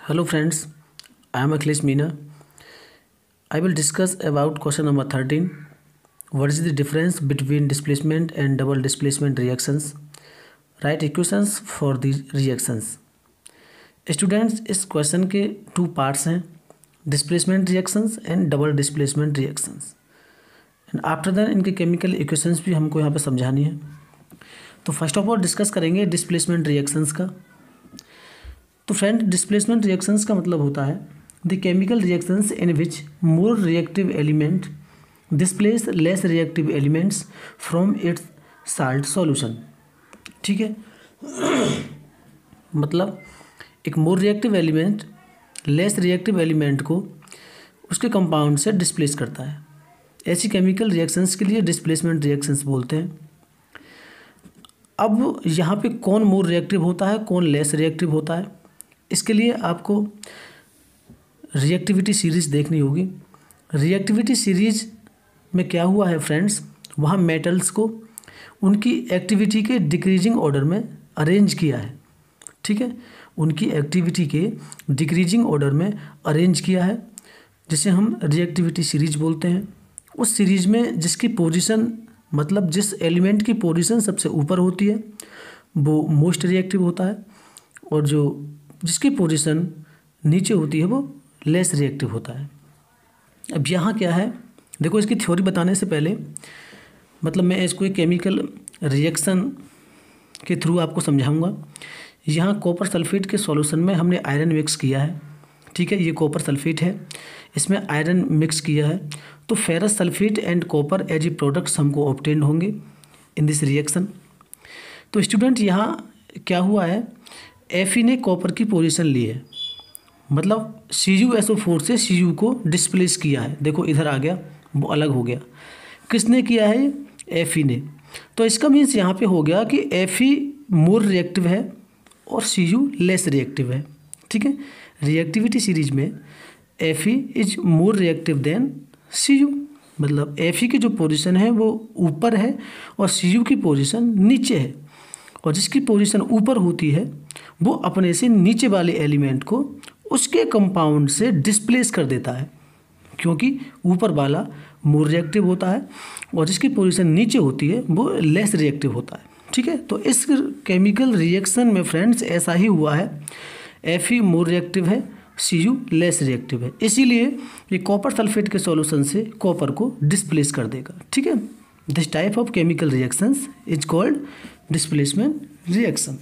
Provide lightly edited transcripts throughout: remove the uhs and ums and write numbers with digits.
Hello friends, I am Akhilesh Meena. I will discuss about question number 13. What is the difference between displacement and double displacement reactions? Write equations for these reactions. Students, इस question के 2 parts हैं, displacement reactions and double displacement reactions and after that इनके chemical equations भी हमको यहाँ पे समझानी है। तो फर्स्ट ऑफ ऑल डिस्कस करेंगे डिस्प्लेसमेंट रिएक्शंस का। तो फ्रेंड, डिस्प्लेसमेंट रिएक्शंस का मतलब होता है the chemical reactions in which more reactive element displace less reactive elements from its salt solution. ठीक है, मतलब एक more reactive element less reactive element को उसके कंपाउंड से डिस्प्लेस करता है। ऐसी केमिकल रिएक्शंस के लिए डिस्प्लेसमेंट रिएक्शंस बोलते हैं। अब यहाँ पे कौन मोर रिएक्टिव होता है, कौन लेस रिएक्टिव होता है, इसके लिए आपको रिएक्टिविटी सीरीज़ देखनी होगी। रिएक्टिविटी सीरीज में क्या हुआ है फ्रेंड्स, वहाँ मेटल्स को उनकी एक्टिविटी के डिक्रीजिंग ऑर्डर में अरेंज किया है। ठीक है, उनकी एक्टिविटी के डिक्रीजिंग ऑर्डर में अरेंज किया है, जिसे हम रिएक्टिविटी सीरीज बोलते हैं। उस सीरीज में जिसकी पोजीशन, मतलब जिस एलिमेंट की पोजीशन सबसे ऊपर होती है वो मोस्ट रिएक्टिव होता है, और जो जिसकी पोजीशन नीचे होती है वो लेस रिएक्टिव होता है। अब यहाँ क्या है, देखो इसकी थ्योरी बताने से पहले, मतलब मैं इसको एक केमिकल रिएक्शन के थ्रू आपको समझाऊंगा। यहाँ कॉपर सल्फेट के सॉल्यूशन में हमने आयरन मिक्स किया है। ठीक है, ये कॉपर सल्फेट है, इसमें आयरन मिक्स किया है, तो ferrous sulphate and copper as a products हमको ऑब्टेन होंगे इन दिस रिएक्शन। तो स्टूडेंट, यहाँ क्या हुआ है, Fe ने कॉपर की पोजीशन ली है, मतलब CuSO4 से Cu को डिस्प्लेस किया है। देखो इधर आ गया, वो अलग हो गया। किसने किया है? Fe ने। तो इसका मीन्स यहाँ पे हो गया कि Fe मोर रिएक्टिव है और Cu लेस रिएक्टिव है। ठीक है, रिएक्टिविटी सीरीज में Fe is more reactive than Cu, मतलब Fe की जो पोजीशन है वो ऊपर है और Cu की पोजीशन नीचे है, और जिसकी पोजीशन ऊपर होती है वो अपने से नीचे वाले एलिमेंट को उसके कंपाउंड से डिस्प्लेस कर देता है, क्योंकि ऊपर वाला मोर रिएक्टिव होता है और जिसकी पोजीशन नीचे होती है वो लेस रिएक्टिव होता है। ठीक है, तो इस केमिकल रिएक्शन में फ्रेंड्स ऐसा ही हुआ है। Fe मोर रिएक्टिव है, Cu लेस रिएक्टिव है, इसीलिए ये कॉपर सल्फेट के सॉल्यूशन से कॉपर को डिस्प्लेस कर देगा। ठीक है, this type of chemical reactions is called displacement reaction.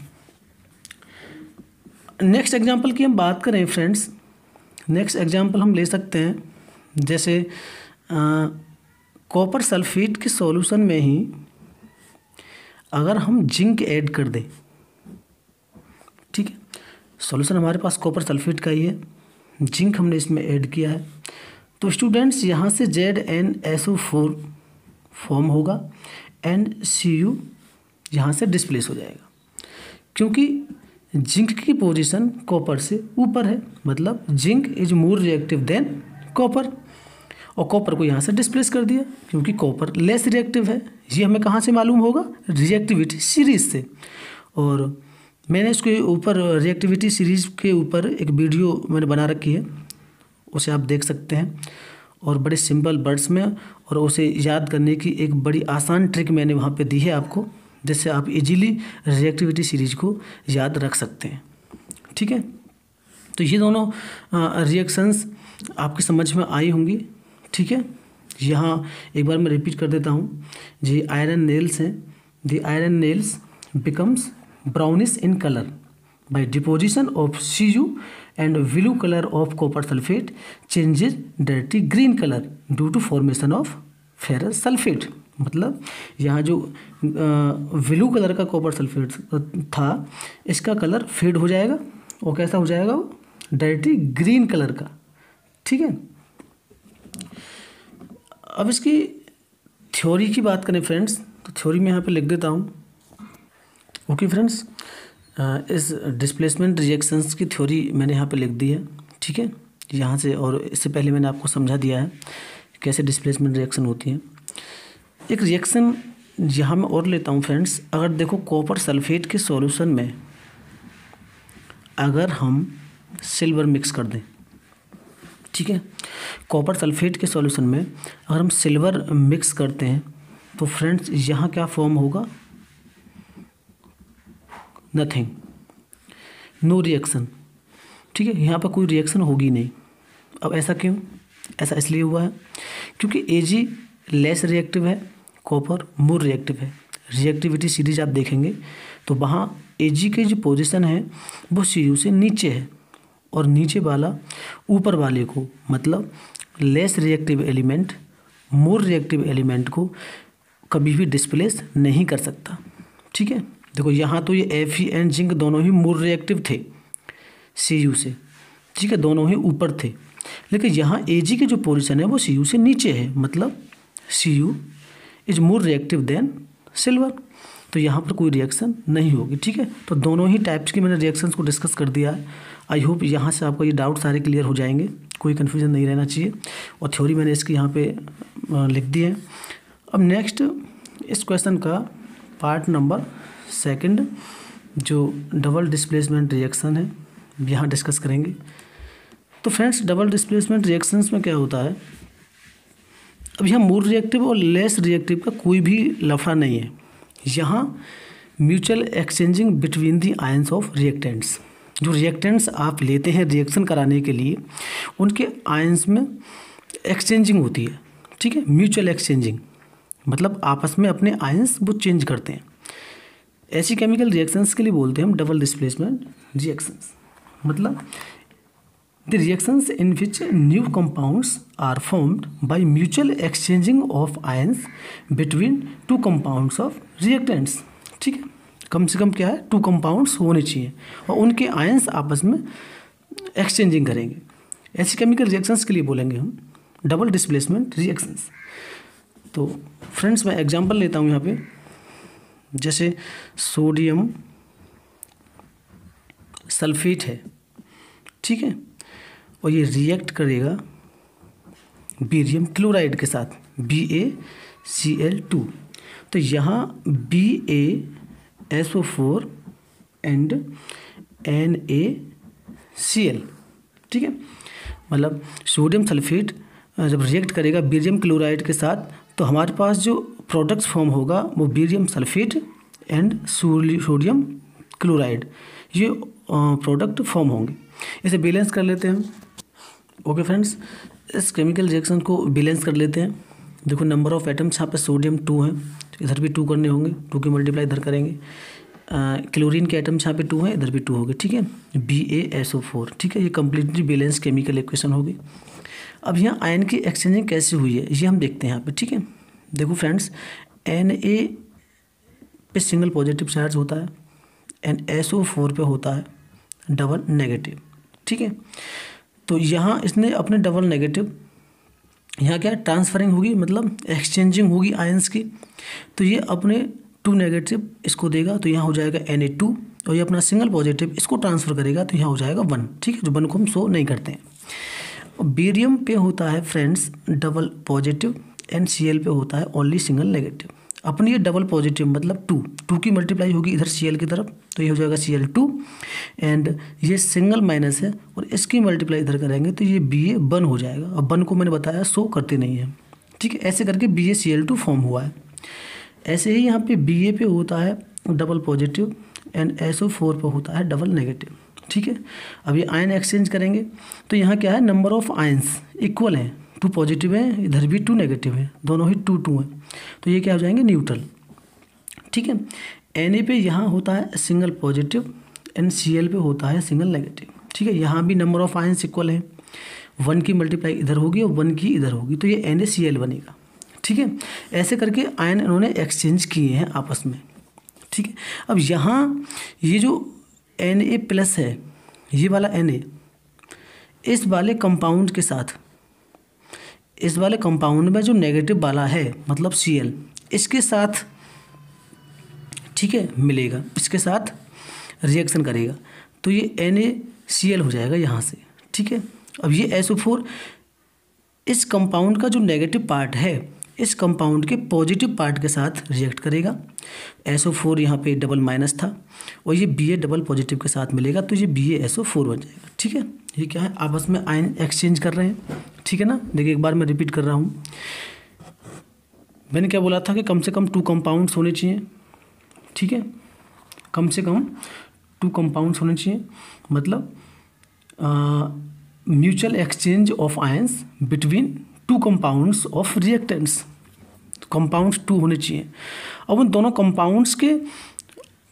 Next example की हम बात करें फ्रेंड्स, नेक्स्ट एग्जांपल हम ले सकते हैं, जैसे कॉपर सल्फेट के सॉल्यूशन में ही अगर हम जिंक ऐड कर दें। ठीक है, सॉल्यूशन हमारे पास कॉपर सल्फेट का ही है, जिंक हमने इसमें ऐड किया है, तो स्टूडेंट्स यहाँ से ZnSO4 फॉर्म होगा एंड Cu यहाँ से डिस्प्लेस हो जाएगा, क्योंकि जिंक की पोजीशन कॉपर से ऊपर है, मतलब zinc is more reactive than copper, और कॉपर को यहाँ से डिस्प्लेस कर दिया क्योंकि कॉपर लेस रिएक्टिव है। ये हमें कहाँ से मालूम होगा? रिएक्टिविटी सीरीज से। और मैंने इसके ऊपर रिएक्टिविटी सीरीज के ऊपर एक वीडियो मैंने बना रखी है, उसे आप देख सकते हैं, और बड़े सिंपल वर्ड्स में, और उसे याद करने की एक बड़ी आसान ट्रिक मैंने वहाँ पे दी है आपको, जिससे आप इजीली रिएक्टिविटी सीरीज को याद रख सकते हैं। ठीक है, तो ये दोनों रिएक्शंस आपकी समझ में आई होंगी। ठीक है, यहाँ एक बार मैं रिपीट कर देता हूँ। जी आयरन नेल्स हैं, the iron nails becomes brownish in colour by deposition of Cu and blue color of copper sulfate changes dirty green color due to formation of ferrous sulfate। मतलब यहाँ जो ब्लू कलर का copper sulphate था, इसका colour fade हो जाएगा और कैसा हो जाएगा? वो डर्टी ग्रीन कलर का। ठीक है, अब इसकी थ्योरी की बात करें फ्रेंड्स, तो थ्योरी में यहाँ पे लिख देता हूँ। ओके फ्रेंड्स, इस डिस्प्लेसमेंट रिएक्शंस की थ्योरी मैंने यहाँ पे लिख दी है। ठीक है, यहाँ से, और इससे पहले मैंने आपको समझा दिया है कैसे डिस्प्लेसमेंट रिएक्शन होती है। एक रिएक्शन यहाँ मैं और लेता हूँ फ्रेंड्स, अगर देखो कॉपर सल्फेट के सॉल्यूशन में अगर हम सिल्वर मिक्स कर दें, ठीक है। कॉपर सल्फेट के सॉल्यूशन में अगर हम सिल्वर मिक्स करते हैं तो फ्रेंड्स यहाँ क्या फॉर्म होगा, नथिंग, नो रिएक्शन, ठीक है। यहाँ पर कोई रिएक्शन होगी नहीं। अब ऐसा क्यों? ऐसा इसलिए हुआ है क्योंकि Ag लेस रिएक्टिव है, कॉपर मोर रिएक्टिव है। रिएक्टिविटी सीरीज आप देखेंगे तो वहाँ Ag की जो पोजीशन है वो Cu से नीचे है और नीचे वाला ऊपर वाले को, मतलब less reactive element more reactive element को कभी भी डिस्प्लेस नहीं कर सकता, ठीक है। देखो यहाँ तो ये Fe एंड जिंक दोनों ही मोर रिएक्टिव थे Cu से, ठीक है, दोनों ही ऊपर थे। लेकिन यहाँ Ag की जो पोजीशन है वो Cu से नीचे है, मतलब Cu is more reactive than silver, तो यहाँ पर कोई रिएक्शन नहीं होगी, ठीक है। तो दोनों ही टाइप्स की मैंने रिएक्शंस को डिस्कस कर दिया है। आई होप यहाँ से आपको ये डाउट सारे क्लियर हो जाएंगे, कोई कन्फ्यूजन नहीं रहना चाहिए। और थ्योरी मैंने इसकी यहाँ पे लिख दी है। अब नेक्स्ट इस क्वेश्चन का पार्ट नंबर 2 जो डबल डिस्प्लेसमेंट रिएक्शन है यहाँ डिस्कस करेंगे। तो फ्रेंड्स डबल डिस्प्लेसमेंट रिएक्शंस में क्या होता है, अब यहाँ मोर रिएक्टिव और लेस रिएक्टिव का कोई भी लफड़ा नहीं है। यहाँ mutual exchanging between the ions of reactants, जो रिएक्टेंट्स आप लेते हैं रिएक्शन कराने के लिए उनके आयंस में एक्सचेंजिंग होती है, ठीक है। म्यूचुअल एक्सचेंजिंग मतलब आपस में अपने आयंस वो चेंज करते हैं। ऐसी केमिकल रिएक्शंस के लिए बोलते हैं हम डबल डिस्प्लेसमेंट रिएक्शंस। मतलब the reactions in which new compounds are formed by mutual exchanging of ions between 2 compounds of reactants, ठीक है। कम से कम क्या है, 2 कंपाउंड्स होने चाहिए और उनके आयंस आपस में एक्सचेंजिंग करेंगे। ऐसी केमिकल रिएक्शंस के लिए बोलेंगे हम डबल डिस्प्लेसमेंट रिएक्शंस। तो फ्रेंड्स मैं एग्जांपल लेता हूँ यहाँ पे, जैसे सोडियम सल्फेट है, ठीक है, और ये रिएक्ट करेगा बेरियम क्लोराइड के साथ BaCl2। तो यहाँ BaSO4 एंड NaCl, ठीक है। मतलब सोडियम सल्फेट जब रिएक्ट करेगा बेरियम क्लोराइड के साथ तो हमारे पास जो प्रोडक्ट्स फॉर्म होगा वो barium sulphate and sodium chloride, ये प्रोडक्ट फॉर्म होंगे। इसे बैलेंस कर लेते हैं। ओके फ्रेंड्स, इस केमिकल रिएक्शन को बैलेंस कर लेते हैं। देखो नंबर ऑफ एटम्स यहाँ पे सोडियम 2 है, इधर भी 2 करने होंगे, 2 की मल्टीप्लाई इधर करेंगे। क्लोरीन के एटम्स यहाँ पे 2 हैं, इधर भी 2 होंगे, ठीक है। BaSO4, ठीक है, ये कम्प्लीटली बैलेंस केमिकल इक्वेशन होगी। अब यहाँ आयन की एक्सचेंजिंग कैसे हुई है ये हम देखते हैं यहाँ पे, ठीक है। देखो फ्रेंड्स Na पे सिंगल पॉजिटिव चार्ज होता है एंड SO4 पे होता है डबल नेगेटिव, ठीक है। तो यहाँ इसने अपने डबल नेगेटिव यहाँ क्या ट्रांसफरिंग होगी, मतलब एक्सचेंजिंग होगी आयंस की। तो ये अपने 2 नेगेटिव इसको देगा तो यहाँ हो जाएगा Na2 और ये अपना सिंगल पॉजिटिव इसको ट्रांसफ़र करेगा तो यहाँ हो जाएगा 1, ठीक है, जो 1 को हम शो नहीं करते हैं। बेरियम पे होता है friends double positive and Cl पे होता है ओनली सिंगल नेगेटिव। अपनी ये डबल पॉजिटिव मतलब 2 की मल्टीप्लाई होगी इधर Cl की तरफ तो ये हो जाएगा Cl2 एंड ये सिंगल माइनस है और इसकी मल्टीप्लाई इधर करेंगे तो ये Ba1 हो जाएगा। अब 1 को मैंने बताया शो करते नहीं है, ठीक है। ऐसे करके BaCl2 फॉर्म हुआ है। ऐसे ही यहाँ पे Ba पे होता है डबल पॉजिटिव एंड SO4 पे होता है डबल नेगेटिव, ठीक है। अब ये आयन एक्सचेंज करेंगे तो यहाँ क्या है, नंबर ऑफ आयंस इक्वल है, 2 पॉजिटिव है, इधर भी 2 नेगेटिव है, दोनों ही 2 हैं, तो ये क्या हो जाएंगे न्यूट्रल, ठीक है। Na पे यहाँ होता है सिंगल पॉजिटिव एंड Cl पे होता है सिंगल नेगेटिव, ठीक है। यहाँ भी नंबर ऑफ आयंस इक्वल है, 1 की मल्टीप्लाई इधर होगी और 1 की इधर होगी तो ये NaCl बनेगा, ठीक है। ऐसे करके आयन इन्होंने एक्सचेंज किए हैं आपस में, ठीक है। अब यहाँ ये जो Na प्लस है, ये वाला Na इस वाले कंपाउंड के साथ, इस वाले कंपाउंड में जो नेगेटिव वाला है मतलब Cl इसके साथ, ठीक है, मिलेगा, इसके साथ रिएक्शन करेगा तो ये NaCl हो जाएगा यहाँ से, ठीक है। अब ये SO4 इस कंपाउंड का जो नेगेटिव पार्ट है इस कंपाउंड के पॉजिटिव पार्ट के साथ रिएक्ट करेगा। SO4 यहाँ पे डबल माइनस था और ये Ba डबल पॉजिटिव के साथ मिलेगा तो ये BaSO4 बन जाएगा। ठीक है, ये क्या है, आपस में आयन एक्सचेंज कर रहे हैं। ठीक है ना, देखिए एक बार मैं रिपीट कर रहा हूँ। मैंने क्या बोला था कि कम से कम 2 कंपाउंड्स होने चाहिए। ठीक है, कम से कम 2 कंपाउंड्स होने चाहिए, मतलब mutual exchange of ions between 2 compounds of reactants. Compounds 2 होने चाहिए। अब उन दोनों कंपाउंड्स के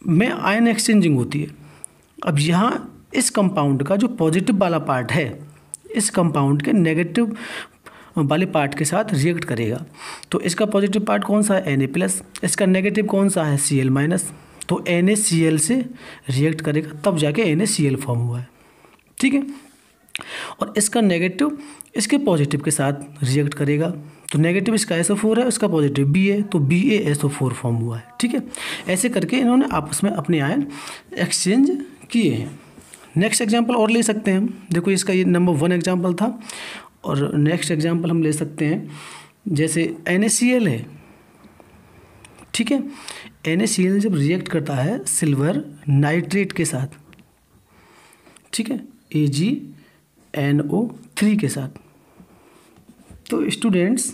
में आयन एक्सचेंजिंग होती है। अब यहाँ इस कंपाउंड का जो पॉजिटिव वाला पार्ट है इस कंपाउंड के नेगेटिव वाले पार्ट के साथ रिएक्ट करेगा। तो इसका पॉजिटिव पार्ट कौन सा है, Na+, इसका नेगेटिव कौन सा है, Cl-। तो NaCl से रिएक्ट करेगा तब जाके NaCl फॉर्म हुआ है। ठीक है, और इसका नेगेटिव इसके पॉजिटिव के साथ रिएक्ट करेगा। तो नेगेटिव इसका SO4 है, उसका पॉजिटिव Ba, तो BaSO4 फॉर्म हुआ है। ठीक है, ऐसे करके इन्होंने आपस में अपने आयन एक्सचेंज किए हैं। नेक्स्ट एग्जांपल और ले सकते हैं हम। देखो इसका ये नंबर 1 एग्जांपल था और नेक्स्ट एग्जांपल हम ले सकते हैं, जैसे NaCl है। ठीक है, NaCl जब रिएक्ट करता है सिल्वर नाइट्रेट के साथ, ठीक है, AgNO3 के साथ, तो स्टूडेंट्स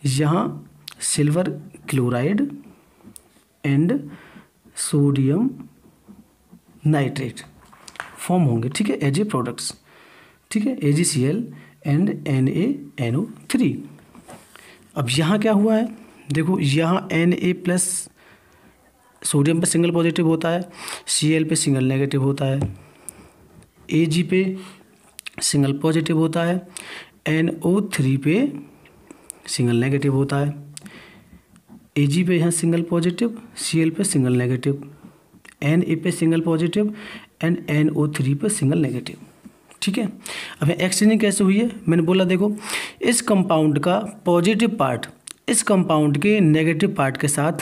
यहाँ silver chloride and sodium nitrate form होंगे। ठीक है, एज ए प्रोडक्ट्स। ठीक है, AgCl एंड NaNO3। अब यहाँ क्या हुआ है, देखो यहाँ Na+ सोडियम पे सिंगल पॉजिटिव होता है, Cl पे सिंगल नेगेटिव होता है, Ag पे सिंगल पॉजिटिव होता है, NO3 पे सिंगल नेगेटिव होता है। Ag पे यहाँ सिंगल पॉजिटिव, Cl पे सिंगल नेगेटिव, Na पे सिंगल पॉजिटिव एंड NO3 पे सिंगल नेगेटिव। ठीक है, अब एक्सचेंजिंग कैसे हुई है, मैंने बोला देखो इस कंपाउंड का पॉजिटिव पार्ट इस कंपाउंड के नेगेटिव पार्ट के साथ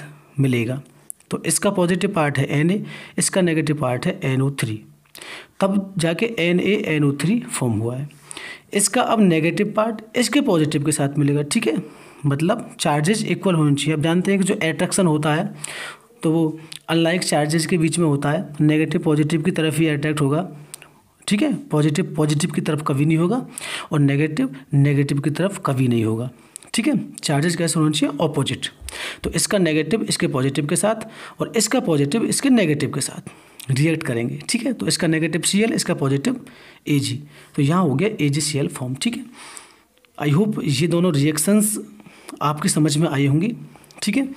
मिलेगा। तो इसका पॉजिटिव पार्ट है Na, इसका नेगेटिव पार्ट है NO3, तब जाके NaNO3 फॉर्म हुआ है। इसका अब नेगेटिव पार्ट इसके पॉजिटिव के साथ मिलेगा। ठीक है, मतलब चार्जेस इक्वल होने चाहिए। अब जानते हैं कि जो अट्रैक्शन होता है तो वो अनलाइक चार्जेस के बीच में होता है, नेगेटिव पॉजिटिव की तरफ ही अट्रैक्ट होगा। ठीक है, पॉजिटिव पॉजिटिव की तरफ कभी नहीं होगा और नेगेटिव नेगेटिव की तरफ कभी नहीं होगा। ठीक है, चार्जेस कैसे होने चाहिए, ऑपोजिट। तो इसका नेगेटिव इसके पॉजिटिव के साथ और इसका पॉजिटिव इसके नेगेटिव के साथ रिएक्ट करेंगे। ठीक है, तो इसका नेगेटिव Cl, इसका पॉजिटिव Ag, तो यहाँ हो गया AgCl फॉर्म। ठीक है, आई होप ये दोनों रिएक्शंस आपकी समझ में आई होंगी। ठीक है,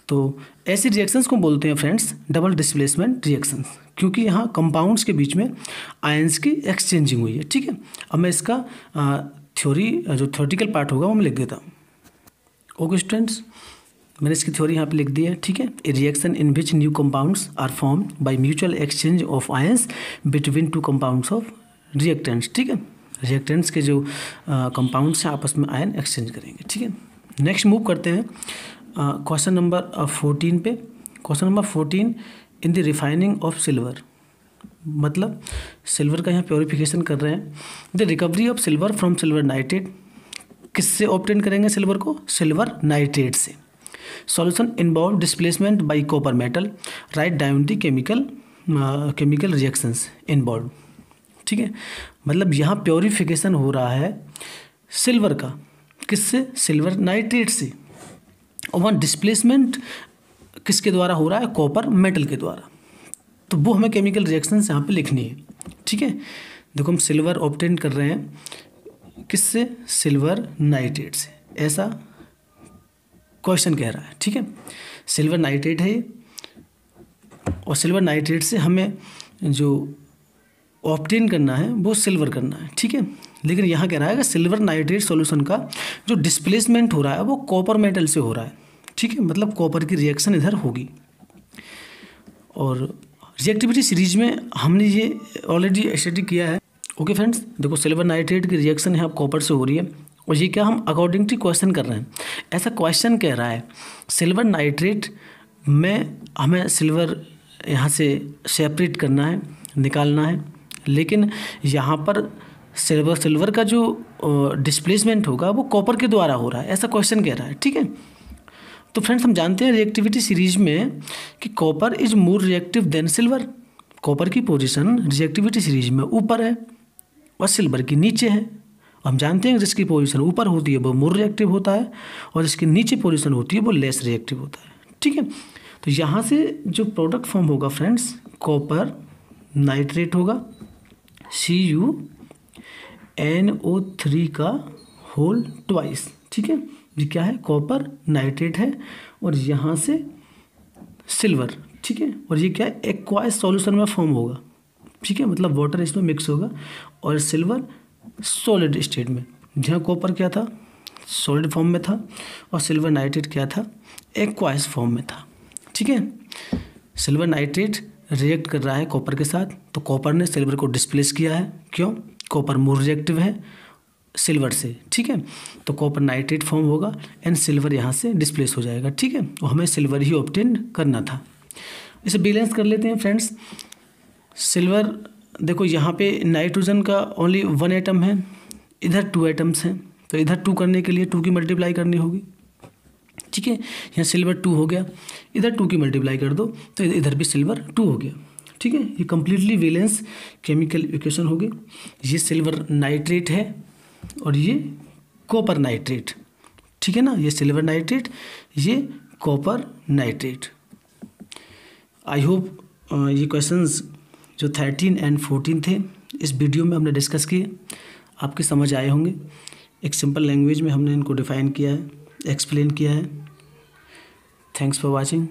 तो ऐसे रिएक्शंस को बोलते हैं फ्रेंड्स डबल डिस्प्लेसमेंट रिएक्शंस, क्योंकि यहाँ कंपाउंड्स के बीच में आयंस की एक्सचेंजिंग हुई है। ठीक है, अब मैं इसका थ्योरी जो थ्योरेटिकल पार्ट होगा वो मैं लिख देता हूँ। ओके स्टूडेंट्स, मैंने इसकी थ्योरी यहाँ पे लिख दी है। ठीक है, a reaction in which new compounds are form by mutual exchange of ions between 2 compounds of reactants. ठीक है, रिएक्टेंट्स के जो कंपाउंड्स हैं आपस में आयन एक्सचेंज करेंगे। ठीक है, नेक्स्ट मूव करते हैं क्वेश्चन नंबर 14 पे। Question number 14, in the refining of silver, मतलब सिल्वर का यहाँ प्योरीफिकेशन कर रहे हैं। The recovery of silver from silver nitrate, किससे ऑब्टेन करेंगे सिल्वर को, सिल्वर नाइट्रेट से। Solution involve displacement bye copper metal, write down the chemical reactions involve. ठीक है, मतलब यहाँ प्योरीफिकेशन हो रहा है सिल्वर का, किससे, सिल्वर नाइट्रेट से, और वहाँ डिस्प्लेसमेंट किसके द्वारा हो रहा है, कॉपर मेटल के द्वारा। तो वो हमें केमिकल रिएक्शंस यहाँ पे लिखनी है। ठीक है, देखो हम सिल्वर ऑब्टेन कर रहे हैं किससे, सिल्वर नाइट्रेट से, ऐसा क्वेश्चन कह रहा है। ठीक है, सिल्वर नाइट्रेट है और सिल्वर नाइट्रेट से हमें जो ऑब्टेन करना है वो सिल्वर करना है। ठीक है, लेकिन यहाँ कह रहा है कि सिल्वर नाइट्रेट सॉल्यूशन का जो डिस्प्लेसमेंट हो रहा है वो कॉपर मेटल से हो रहा है। ठीक है, मतलब कॉपर की रिएक्शन इधर होगी। और रिएक्टिविटी सीरीज में हमने ये ऑलरेडी स्टडी किया है। ओके फ्रेंड्स, देखो सिल्वर नाइट्रेट की रिएक्शन यहाँ कॉपर से हो रही है और ये क्या हम अकॉर्डिंग टू क्वेश्चन कर रहे हैं। ऐसा क्वेश्चन कह रहा है सिल्वर नाइट्रेट में हमें सिल्वर यहाँ से सेपरेट करना है, निकालना है, लेकिन यहाँ पर सिल्वर का जो डिस्प्लेसमेंट होगा वो कॉपर के द्वारा हो रहा है, ऐसा क्वेश्चन कह रहा है। ठीक है, तो फ्रेंड्स हम जानते हैं रिएक्टिविटी सीरीज में कि copper is more reactive than silver. Copper की पोजीशन रिएक्टिविटी सीरीज में ऊपर है और सिल्वर की नीचे है। हम जानते हैं जिसकी पोजीशन ऊपर होती है वो मोर रिएक्टिव होता है और जिसकी नीचे पोजीशन होती है वो लेस रिएक्टिव होता है। ठीक है, तो यहाँ से जो प्रोडक्ट फॉर्म होगा फ्रेंड्स, कॉपर नाइट्रेट होगा, CuNO3 का होल ट्वाइस। ठीक है, ये क्या है, कॉपर नाइट्रेट है और यहाँ से सिल्वर। ठीक है, और ये क्या है, एक्वाइस सॉल्यूशन में फॉर्म होगा। ठीक है, मतलब वाटर इसमें मिक्स होगा और सिल्वर सॉलिड स्टेट में। जहाँ कॉपर क्या था, सॉलिड फॉर्म में था और सिल्वर नाइट्रेट क्या था, एक्वाइस फॉर्म में था। ठीक है, सिल्वर नाइट्रेट रिएक्ट कर रहा है कॉपर के साथ, तो कॉपर ने सिल्वर को डिस्प्लेस किया है। क्यों, कॉपर मोर रिएक्टिव है सिल्वर से। ठीक है, तो कॉपर नाइट्रेट फॉर्म होगा एंड सिल्वर यहाँ से डिस्प्लेस हो जाएगा। ठीक है, और हमें सिल्वर ही ऑब्टेन करना था। इसे बैलेंस कर लेते हैं फ्रेंड्स। सिल्वर देखो यहाँ पे नाइट्रोजन का ओनली 1 एटम है, इधर 2 एटम्स हैं, तो इधर 2 करने के लिए 2 की मल्टीप्लाई करनी होगी। ठीक है, यहाँ सिल्वर 2 हो गया, इधर 2 की मल्टीप्लाई कर दो तो इधर भी सिल्वर 2 हो गया। ठीक है, ये कम्प्लीटली वैलेंस केमिकल इक्वेशन होगी। ये सिल्वर नाइट्रेट है और ये कॉपर नाइट्रेट। ठीक है ना, ये सिल्वर नाइट्रेट, ये कॉपर नाइट्रेट। आई होप ये क्वेश्चंस जो 13 एंड 14 थे इस वीडियो में हमने डिस्कस किए, आपके समझ आए होंगे। एक सिंपल लैंग्वेज में हमने इनको डिफ़ाइन किया है, एक्सप्लेन किया है। Thanks for watching.